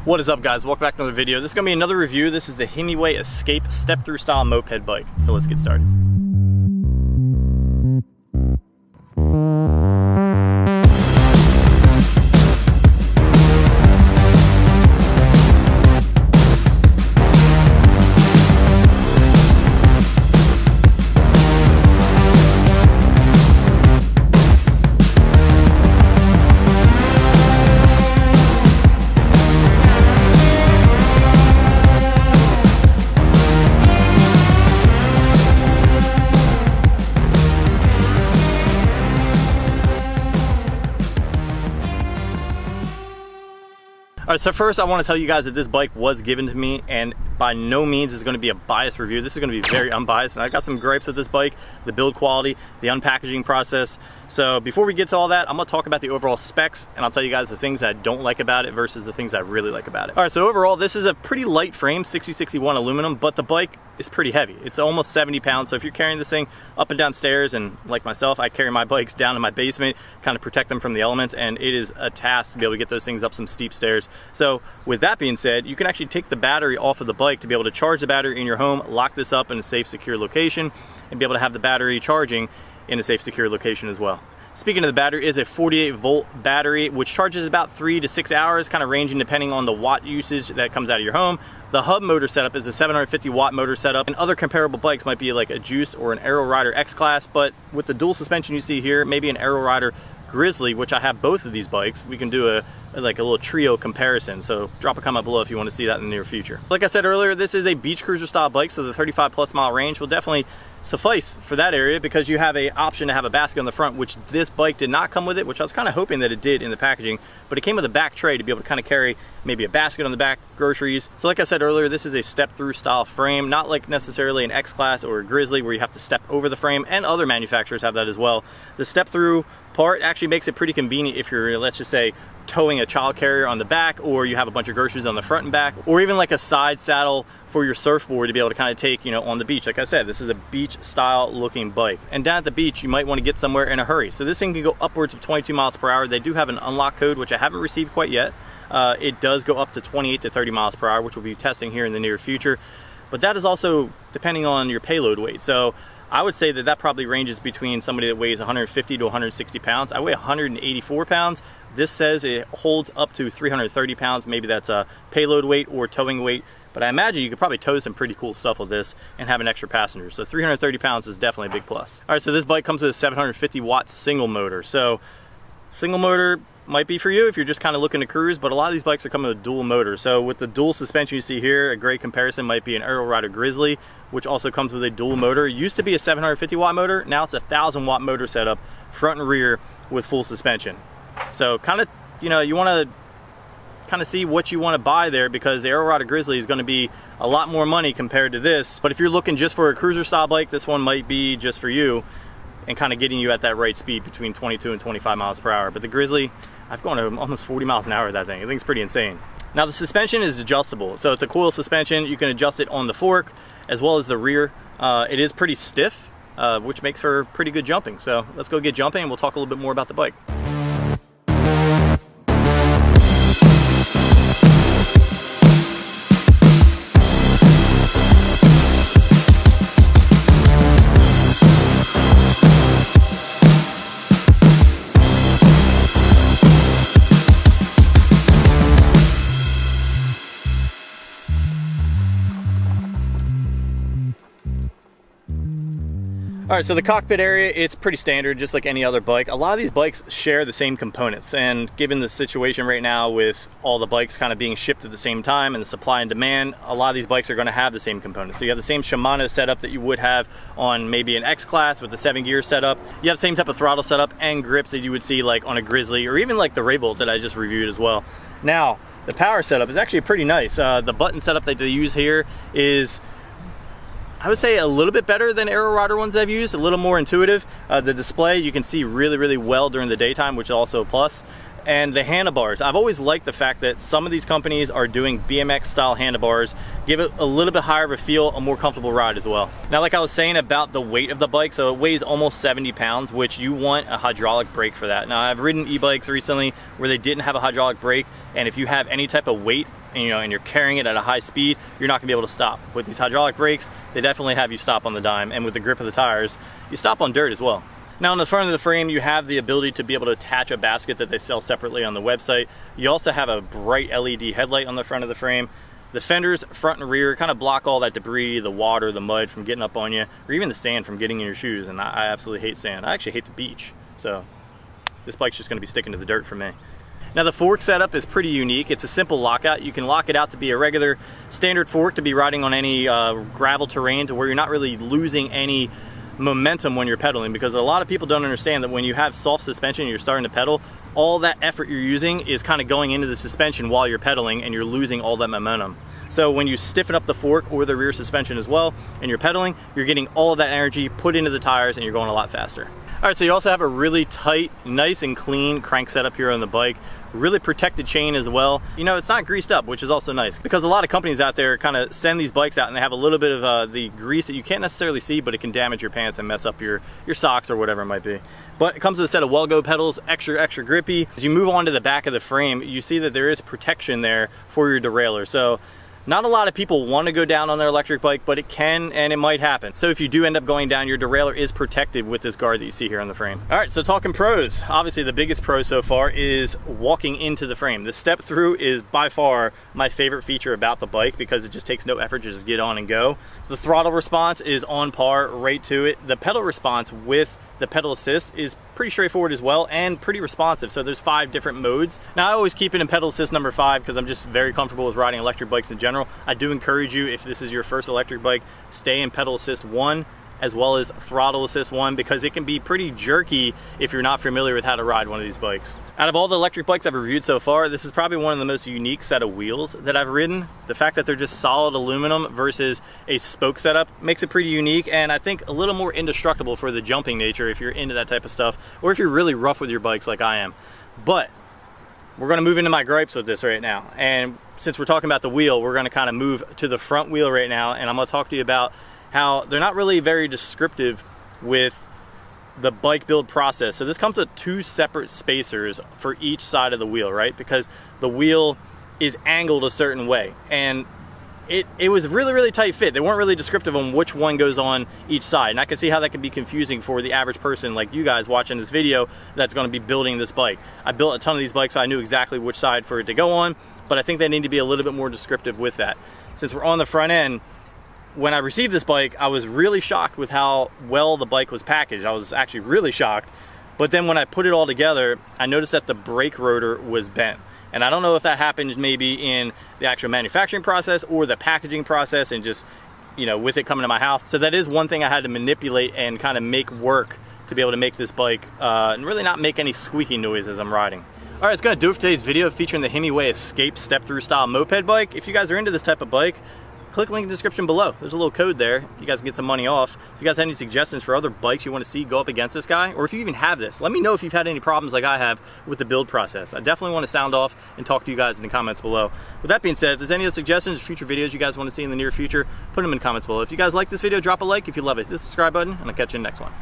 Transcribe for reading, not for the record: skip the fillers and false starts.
What is up, guys? Welcome back to another video. This is going to be another review. This is the Himiway Escape step-through style moped bike. So let's get started. Alright, so first I want to tell you guys that this bike was given to me, and by no means is going to be a biased review. This is going to be very unbiased, and I got some gripes with this bike, the build quality, the unpackaging process. So before we get to all that, I'm going to talk about the overall specs, and I'll tell you guys the things I don't like about it versus the things I really like about it. Alright, so overall this is a pretty light frame, 6061 aluminum, but the bike is pretty heavy. It's almost 70 pounds, so if you're carrying this thing up and down stairs, and like myself, I carry my bikes down in my basement, kind of protect them from the elements, and it is a task to be able to get those things up some steep stairs. So with that being said, you can actually take the battery off of the bike to be able to charge the battery in your home, lock this up in a safe, secure location, and be able to have the battery charging in a safe, secure location as well. Speaking of the battery, it is a 48-volt battery, which charges about 3 to 6 hours, kind of ranging depending on the watt usage that comes out of your home. The hub motor setup is a 750 watt motor setup, and other comparable bikes might be like a Juice or an Aero Rider X-Class, but with the dual suspension you see here, maybe an Aero Rider Grizzly, which I have both of these bikes, we can do a little trio comparison. So drop a comment below if you want to see that in the near future. Like I said earlier, this is a beach cruiser style bike, so the 35+ mile range will definitely suffice for that area, because you have an option to have a basket on the front, which this bike did not come with it, which I was kind of hoping that it did in the packaging, but it came with a back tray to be able to kind of carry maybe a basket on the back, groceries. So like I said earlier, this is a step-through style frame, not like necessarily an X-Class or a Grizzly where you have to step over the frame, and other manufacturers have that as well. The step-through part actually makes it pretty convenient if you're, let's just say, towing a child carrier on the back, or you have a bunch of groceries on the front and back, or even like a side saddle for your surfboard to be able to kind of take, you know, on the beach. Like I said, this is a beach style looking bike, and down at the beach you might want to get somewhere in a hurry. So this thing can go upwards of 22 miles per hour. They do have an unlock code, which I haven't received quite yet. It does go up to 28 to 30 miles per hour, which we'll be testing here in the near future. But that is also depending on your payload weight. So I would say that that probably ranges between somebody that weighs 150 to 160 pounds. I weigh 184 pounds. This says it holds up to 330 pounds. Maybe that's a payload weight or towing weight, but I imagine you could probably tow some pretty cool stuff with this and have an extra passenger. So 330 pounds is definitely a big plus. All right, so this bike comes with a 750 watt single motor. So single motor might be for you if you're just kind of looking to cruise, but a lot of these bikes are coming with dual motor. So with the dual suspension you see here, a great comparison might be an Aero Rider Grizzly, which also comes with a dual motor. It used to be a 750 watt motor, now it's a 1000 watt motor setup, front and rear with full suspension. So kind of, you know, you want to kind of see what you want to buy there, because the Aero Rider Grizzly is going to be a lot more money compared to this. But if you're looking just for a cruiser style bike, this one might be just for you, and kind of getting you at that right speed between 22 and 25 miles per hour. But the Grizzly, I've gone to almost 40 miles an hour with that thing. I think it's pretty insane. Now the suspension is adjustable. So it's a coil suspension. You can adjust it on the fork as well as the rear. It is pretty stiff, which makes for pretty good jumping. So let's go get jumping and we'll talk a little bit more about the bike. All right, so the cockpit area, it's pretty standard, just like any other bike. A lot of these bikes share the same components, and given the situation right now with all the bikes kind of being shipped at the same time and the supply and demand, a lot of these bikes are going to have the same components. So you have the same Shimano setup that you would have on maybe an X-Class with the 7-gear setup. You have the same type of throttle setup and grips that you would see like on a Grizzly, or even like the Raybolt that I just reviewed as well. Now, the power setup is actually pretty nice. The button setup that they use here is, I would say, a little bit better than Aero Rider ones I've used, a little more intuitive. The display you can see really, really well during the daytime, which is also a plus. And the handlebars, I've always liked the fact that some of these companies are doing BMX style handlebars, give it a little bit higher of a feel, a more comfortable ride as well. Now, like I was saying about the weight of the bike, so it weighs almost 70 pounds, which you want a hydraulic brake for that. Now, I've ridden e-bikes recently where they didn't have a hydraulic brake, and if you have any type of weight, and you're carrying it at a high speed, you're not gonna be able to stop. With these hydraulic brakes, they definitely have you stop on the dime, and with the grip of the tires, you stop on dirt as well. Now, on the front of the frame, you have the ability to be able to attach a basket that they sell separately on the website. You also have a bright LED headlight on the front of the frame. The fenders, front and rear, kind of block all that debris, the water, the mud from getting up on you, or even the sand from getting in your shoes, and I absolutely hate sand. I actually hate the beach, so this bike's just gonna be sticking to the dirt for me. Now, the fork setup is pretty unique. It's a simple lockout. You can lock it out to be a regular standard fork to be riding on any gravel terrain, to where you're not really losing any momentum when you're pedaling, because a lot of people don't understand that when you have soft suspension and you're starting to pedal, all that effort you're using is kind of going into the suspension while you're pedaling, and you're losing all that momentum. So when you stiffen up the fork or the rear suspension as well and you're pedaling, you're getting all of that energy put into the tires and you're going a lot faster. All right, so you also have a really tight, nice and clean crank setup here on the bike. Really protected chain as well. It's not greased up, which is also nice, because a lot of companies out there kind of send these bikes out and they have a little bit of the grease that you can't necessarily see, but it can damage your pants and mess up your socks or whatever it might be. But it comes with a set of well-go pedals, extra grippy. As you move on to the back of the frame, you see that there is protection there for your derailleur. So not a lot of people want to go down on their electric bike, but it can and it might happen. So if you do end up going down, your derailleur is protected with this guard that you see here on the frame. All right, so talking pros. Obviously the biggest pro so far is walking into the frame. The step through is by far my favorite feature about the bike, because it just takes no effort to just get on and go. The throttle response is on par, right to it. The pedal response with the pedal assist is pretty straightforward as well, and pretty responsive. So there's 5 different modes. Now, I always keep it in pedal assist number 5 because I'm just very comfortable with riding electric bikes in general. I do encourage you, if this is your first electric bike, stay in pedal assist 1 as well as throttle assist 1, because it can be pretty jerky if you're not familiar with how to ride one of these bikes. Out of all the electric bikes I've reviewed so far, this is probably one of the most unique set of wheels that I've ridden. The fact that they're just solid aluminum versus a spoke setup makes it pretty unique, and I think a little more indestructible for the jumping nature if you're into that type of stuff, or if you're really rough with your bikes like I am. But we're gonna move into my gripes with this right now. And since we're talking about the wheel, we're gonna kind of move to the front wheel right now, and I'm gonna talk to you about how they're not really very descriptive with the bike build process. So this comes with 2 separate spacers for each side of the wheel, right? Because the wheel is angled a certain way, and it was really tight fit. They weren't really descriptive on which one goes on each side, and I can see how that can be confusing for the average person like you guys watching this video that's going to be building this bike. I built a ton of these bikes, so I knew exactly which side for it to go on, but I think they need to be a little bit more descriptive with that. Since we're on the front end, when I received this bike, I was really shocked with how well the bike was packaged. I was actually really shocked. But then when I put it all together, I noticed that the brake rotor was bent. And I don't know if that happened maybe in the actual manufacturing process or the packaging process, and just, with it coming to my house. So that is one thing I had to manipulate and kind of make work to be able to make this bike and really not make any squeaky noise as I'm riding. All right, it's gonna do it for today's video featuring the Himiway Escape step-through style moped bike. If you guys are into this type of bike, click the link in the description below. There's a little code there. You guys can get some money off. If you guys have any suggestions for other bikes you want to see go up against this guy, or if you even have this, let me know if you've had any problems like I have with the build process. I definitely want to sound off and talk to you guys in the comments below. With that being said, if there's any other suggestions or future videos you guys want to see in the near future, put them in the comments below. If you guys like this video, drop a like. If you love it, hit the subscribe button, and I'll catch you in the next one.